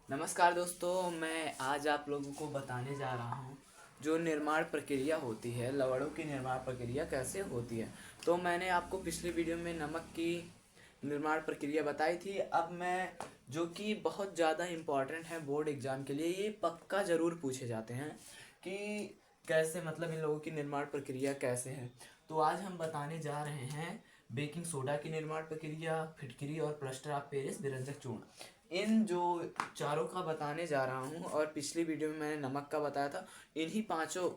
नमस्कार दोस्तों, मैं आज आप लोगों को बताने जा रहा हूँ जो निर्माण प्रक्रिया होती है, लवणों की निर्माण प्रक्रिया कैसे होती है। तो मैंने आपको पिछली वीडियो में नमक की निर्माण प्रक्रिया बताई थी। अब मैं जो कि बहुत ज़्यादा इम्पोर्टेंट है बोर्ड एग्ज़ाम के लिए, ये पक्का ज़रूर पूछे जाते हैं कि कैसे मतलब इन लोगों की निर्माण प्रक्रिया कैसे है। तो आज हम बताने जा रहे हैं बेकिंग सोडा की निर्माण प्रक्रिया, फिटकरी और प्लास्टर ऑफ पेरिस विरंजक चूर्ण। इन जो चारों का बताने जा रहा हूँ, और पिछली वीडियो में मैंने नमक का बताया था। इन्हीं पांचों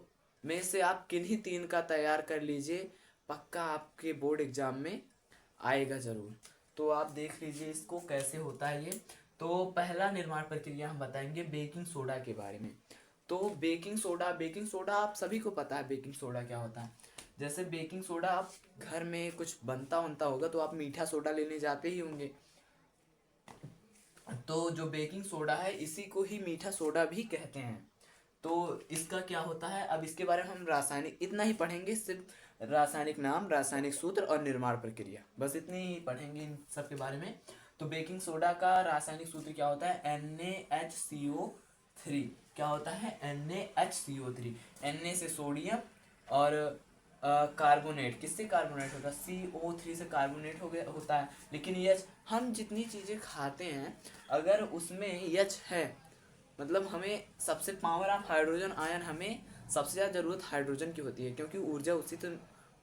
में से आप किन्हीं तीन का तैयार कर लीजिए, पक्का आपके बोर्ड एग्जाम में आएगा ज़रूर। तो आप देख लीजिए इसको कैसे होता है ये। तो पहला निर्माण प्रक्रिया हम बताएंगे बेकिंग सोडा के बारे में। तो बेकिंग सोडा आप सभी को पता है बेकिंग सोडा क्या होता है। जैसे बेकिंग सोडा आप घर में कुछ बनता होगा तो आप मीठा सोडा लेने जाते ही होंगे। तो जो बेकिंग सोडा है इसी को ही मीठा सोडा भी कहते हैं। तो इसका क्या होता है, अब इसके बारे में हम रासायनिक इतना ही पढ़ेंगे, सिर्फ रासायनिक नाम, रासायनिक सूत्र और निर्माण प्रक्रिया, बस इतनी ही पढ़ेंगे इन सब के बारे में। तो बेकिंग सोडा का रासायनिक सूत्र क्या होता है, Na क्या होता है, Na से सोडियम, और कार्बोनेट, किससे कार्बोनेट होता है, CO3 से कार्बोनेट हो गया होता है। लेकिन यच, हम जितनी चीज़ें खाते हैं अगर उसमें यच है, मतलब हमें सबसे पावर ऑफ हाइड्रोजन आयन, हमें सबसे ज़्यादा ज़रूरत हाइड्रोजन की होती है, क्योंकि ऊर्जा उसी तो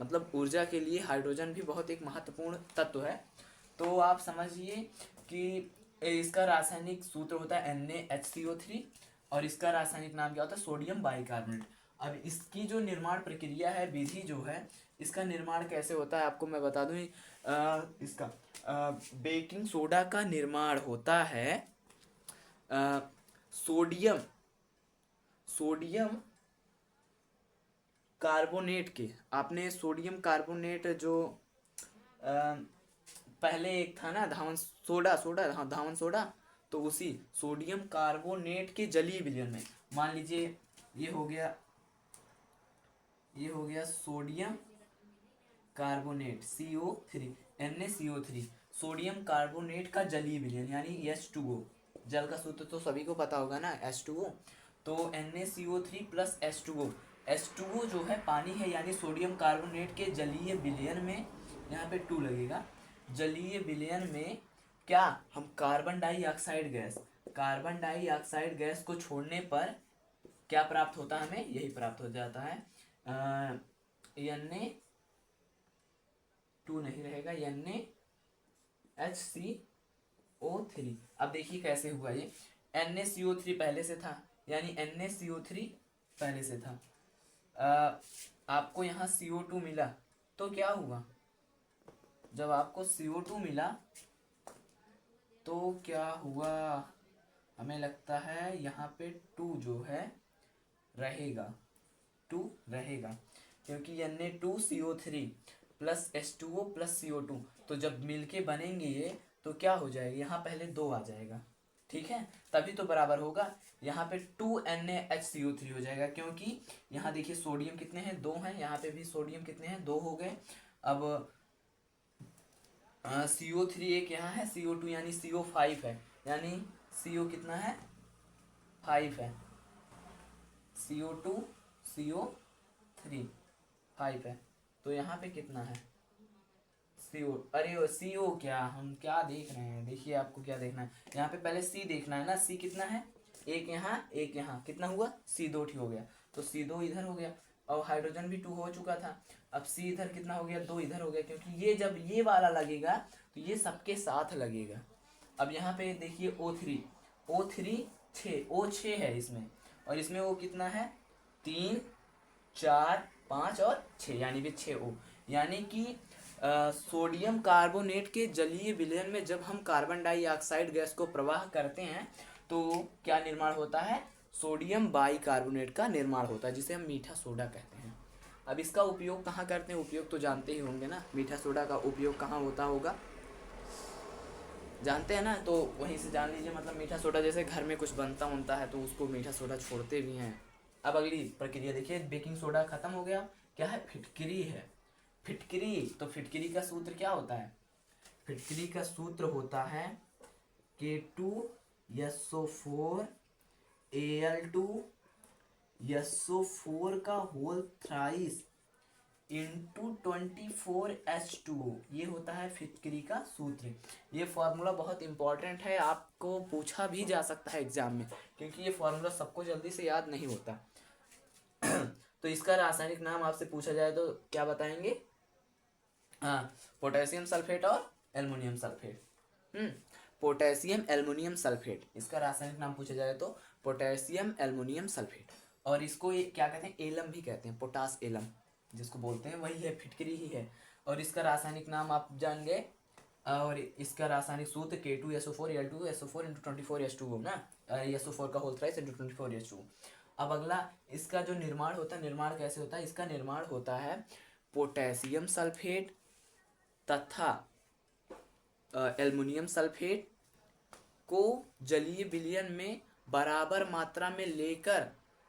मतलब ऊर्जा के लिए हाइड्रोजन भी बहुत एक महत्वपूर्ण तत्व है। तो आप समझिए कि इसका रासायनिक सूत्र होता है NaHCO3, और इसका रासायनिक नाम क्या होता है, सोडियम बाइकार्बोनेट। अब इसकी जो निर्माण प्रक्रिया है, विधि जो है, इसका निर्माण कैसे होता है आपको मैं बता दूं। इसका बेकिंग सोडा का निर्माण होता है अ, सोडियम सोडियम कार्बोनेट के। आपने सोडियम कार्बोनेट जो अ, पहले एक था ना, धावन सोडा, हाँ धावन सोडा, तो उसी सोडियम कार्बोनेट के जलीय विलयन में, मान लीजिए ये हो गया sodium carbonate CO3, NaCO3, sodium carbonate का जलीय विलयन यानी H2O। जल का सूत्र तो सभी को पता होगा ना, H2O। तो NaCO3 प्लस H2O जो है पानी है, यानी सोडियम कार्बोनेट के जलीय विलयन में, यहाँ पे 2 लगेगा, जलीय विलयन में क्या, हम कार्बन डाइऑक्साइड गैस को छोड़ने पर क्या प्राप्त होता है, हमें यही प्राप्त हो जाता है, Na2 नहीं रहेगा, NaHCO3। अब देखिए कैसे हुआ ये, NaCO3 पहले से था, यानी NaCO3 पहले से था। आपको यहाँ CO2 मिला, तो क्या हुआ, जब आपको CO2 मिला तो क्या हुआ, हमें लगता है यहाँ पे 2 जो है रहेगा, 2 रहेगा, क्योंकि Na2CO3 plus H2O plus CO2, तो जब मिलके बनेंगे ये तो क्या हो जाएगा, यहाँ पहले 2 आ जाएगा, ठीक है, तभी तो बराबर होगा। यहाँ पे 2NaHCO3 हो जाएगा, क्योंकि यहाँ देखिए सोडियम कितने हैं, 2 हैं, यहाँ पे भी सोडियम कितने हैं, 2 हो गए। अब CO3 एक यहाँ है, CO2 यानी CO5 है, यानी CO कितना है, 5 है, CO2 CO3 5 है, तो यहाँ पे कितना है, CO, अरे CO क्या, हम क्या देख रहे हैं, देखिए आपको क्या देखना है, यहाँ पे पहले C देखना है ना, C कितना है, एक यहाँ कितना हुआ, C2 ठीक हो गया, तो C2 इधर हो गया, और हाइड्रोजन भी 2 हो चुका था। अब C इधर कितना हो गया, 2 इधर हो गया, क्योंकि ये जब ये वाला लगेगा तो ये सबके साथ लगेगा। अब यहाँ पे देखिए O3 O6 है इसमें, और इसमें O कितना है, 3 4 5 और 6, यानी कि 6O, यानी कि सोडियम कार्बोनेट के जलीय विलयन में जब हम कार्बन डाइऑक्साइड गैस को प्रवाह करते हैं तो क्या निर्माण होता है, सोडियम बाइकार्बोनेट का निर्माण होता है, जिसे हम मीठा सोडा कहते हैं। अब इसका उपयोग कहाँ करते हैं, उपयोग तो जानते ही होंगे ना, मीठा सोडा का उपयोग कहाँ होता होगा, जानते हैं ना, तो वहीं से जान लीजिए, मतलब मीठा सोडा जैसे घर में कुछ बनता है तो उसको मीठा सोडा छोड़ते भी हैं। अब अगली प्रक्रिया देखिए, बेकिंग सोडा खत्म हो गया, क्या है, फिटकरी है। फिटकरी, तो फिटकरी का सूत्र क्या होता है, फिटकरी का सूत्र होता है K2 SO4 Al2 SO4 का होल थ्राइस इंटू 24H2O, ये होता है फिटकरी का सूत्र। ये फॉर्मूला बहुत इंपॉर्टेंट है, आपको पूछा भी जा सकता है एग्जाम में, क्योंकि ये फॉर्मूला सबको जल्दी से याद नहीं होता। तो इसका रासायनिक नाम आपसे पूछा जाए तो क्या बताएंगे? हाँ, पोटेशियम सल्फेट और aluminium sulphate. Potassium aluminium sulphate, इसका रासायनिक नाम पूछा जाए तो पोटेशियम एल्युमिनियम सल्फेट। और इसको ये क्या कहते हैं? एलम भी कहते हैं, पोटास एलम जिसको बोलते हैं, वही है, फिटकरी ही है। और इसका रासायनिक नाम आप जान गए। और इसका रासायनिक सूत्र K2SO4 Al2SO4 इंटू 24H2O ना, SO4 का होल थ्राइस इंटू 24H2O। अब अगला, इसका जो निर्माण होता है, निर्माण कैसे होता है? इसका निर्माण होता है पोटेशियम सल्फेट तथा एल्युमिनियम सल्फेट को जलीय विलयन में बराबर मात्रा में लेकर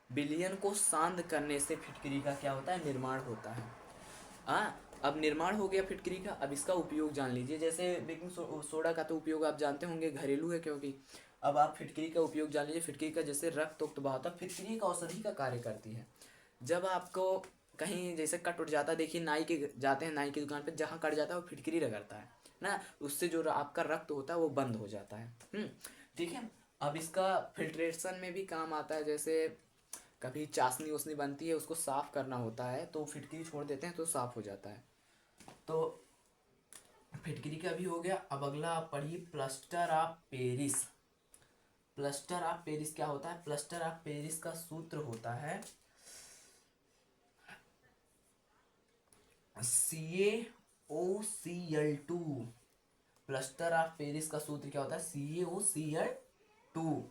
विलयन को शांत करने से फिटकरी का क्या होता है? निर्माण होता है। अब निर्माण हो गया फिटकरी का। अब इसका उपयोग जान लीजिए। जैसे बेकिंग सोडा का तो उपयोग आप जानते होंगे, घरेलू है क्योंकि। अब आप फिटकरी का उपयोग जान लीजिए। फिटकरी का जैसे रक्त उक्त बहाता, फिटकरी एक औषधि का कार्य करती है। जब आपको कहीं जैसे कट उठ जाता है, देखिए नाई के जाते हैं, नाई की दुकान पे जहाँ कट जाता है वो फिटकरी रगड़ता है ना, उससे जो आपका रक्त होता है वो बंद हो जाता है। ठीक है। अब इसका फिल्ट्रेशन में भी काम आता है। जैसे कभी चाशनी उशनी बनती है, उसको साफ करना होता है तो फिटकरी छोड़ देते हैं तो साफ हो जाता है। तो फिटकरी का भी हो गया। अब अगला आप पढ़िए plaster of Paris. Plaster of Paris क्या होता है? प्लास्टर ऑफ पेरिस का सूत्र होता है CaOCl2। प्लास्टर ऑफ पेरिस का सूत्र क्या होता है? CaOCl2।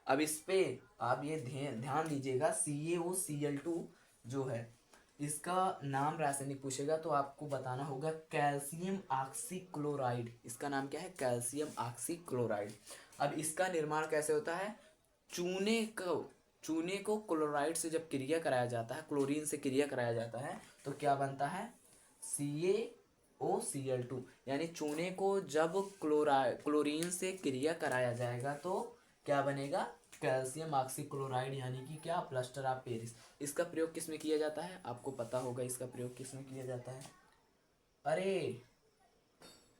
अब इस पे आप ये ध्यान दीजिएगा, CaOCl2 जो है, इसका नाम रासायनिक पूछेगा तो आपको बताना होगा कैल्शियम ऑक्सीक्लोराइड। इसका नाम क्या है? Calcium oxychloride. अब इसका निर्माण कैसे होता है? चूने को क्लोराइड से जब क्रिया कराया जाता है, क्लोरीन से क्रिया कराया जाता है तो क्या बनता है? CaOCl2। यानी चूने को जब क्लोरीन से क्रिया कराया जाएगा तो क्या बनेगा? कैल्शियम ऑक्सीक्लोराइड, यानी कि क्या? Plaster of Paris. इसका प्रयोग किस में किया जाता है? आपको पता होगा इसका प्रयोग किस में किया जाता है। अरे,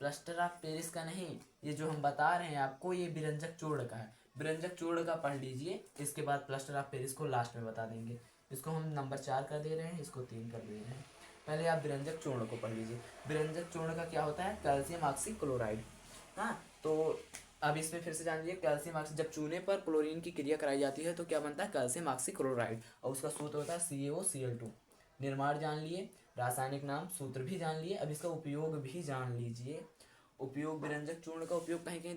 प्लास्टर ऑफ पेरिस का नहीं, ये जो हम बता रहे हैं आपको, ये विरंजक चूर्ण का है। विरंजक चूर्ण का पढ़ लीजिए, इसके बाद प्लास्टर ऑफ पेरिस को लास्ट में बता देंगे। इसको हम नंबर 4 कर दे रहे हैं, इसको 3 कर दे रहे हैं। पहले आप विरंजक चूर्ण को पढ़ लीजिए। विरंजक चूर्ण का क्या होता है? Calcium oxychloride. हाँ, तो अब इसमें फिर से जान लीजिए, कैल्शियम ऑक्सी, जब चूने पर क्लोरीन की क्रिया कराई जाती है तो क्या बनता है? Calcium oxychloride. और उसका सूत्र होता है CaOCl2। निर्माण जान लिए, रासायनिक नाम, सूत्र भी जान लिए। अब इसका उपयोग भी जान लीजिए। उपयोग, विरंजक चूर्ण का उपयोग कहीं कहीं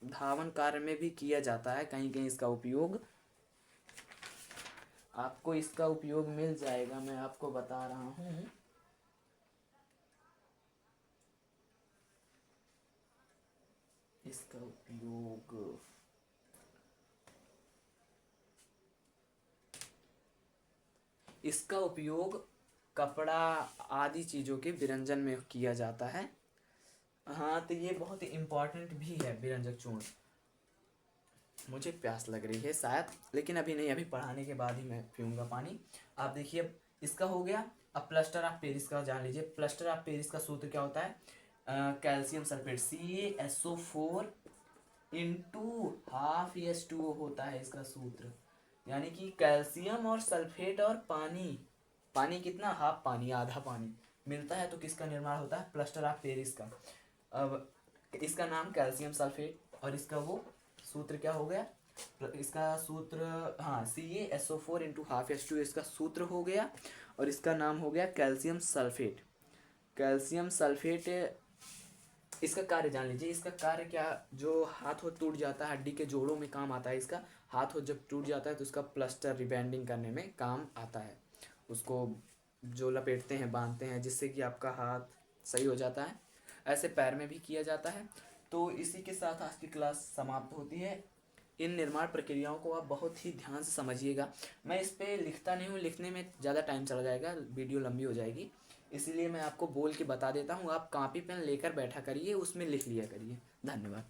धावन कार्य में भी किया जाता है, कहीं कहीं इसका उपयोग, आपको इसका उपयोग मिल जाएगा, मैं आपको बता रहा हूँ। इसका उपयोग कपड़ा आदि चीज़ों के विरंजन में किया जाता है। हाँ, तो ये बहुत ही इम्पोर्टेंट भी है विरंजक चूर्ण। मुझे प्यास लग रही है शायद, लेकिन अभी नहीं, अभी पढ़ाने के बाद ही मैं पीऊँगा पानी। आप देखिए, अब इसका हो गया। अब प्लास्टर ऑफ पेरिस का जान लीजिए। प्लास्टर ऑफ पेरिस का सूत्र क्या होता है? Calcium sulphate CaSO4 into half H2O होता है इसका सूत्र। यानी कि कैल्शियम और सल्फेट और पानी कितना? हाफ पानी, आधा पानी मिलता है तो किसका निर्माण होता है? प्लास्टर ऑफ पेरिस का। अब इसका नाम कैल्शियम सल्फेट, और इसका वो सूत्र क्या हो गया? इसका सूत्र, हाँ, CaSO4 इंटू हाफ H2O इसका सूत्र हो गया, और इसका नाम हो गया कैल्शियम सल्फेट। कैल्शियम सल्फेट, इसका कार्य जान लीजिए। इसका कार्य क्या? जो हाथ टूट जाता है, हड्डी के जोड़ों में काम आता है इसका। हाथ जब टूट जाता है तो उसका प्लास्टर रिबैंडिंग करने में काम आता है। उसको जो लपेटते हैं, बांधते हैं, जिससे कि आपका हाथ सही हो जाता है। ऐसे पैर में भी किया जाता है। तो इसी के साथ आज की क्लास समाप्त होती है। इन निर्माण प्रक्रियाओं को आप बहुत ही ध्यान से समझिएगा। मैं इस पर लिखता नहीं हूँ, लिखने में ज़्यादा टाइम चला जाएगा, वीडियो लंबी हो जाएगी, इसीलिए मैं आपको बोल के बता देता हूँ। आप कॉपी पेन लेकर बैठा करिए, उसमें लिख लिया करिए। धन्यवाद।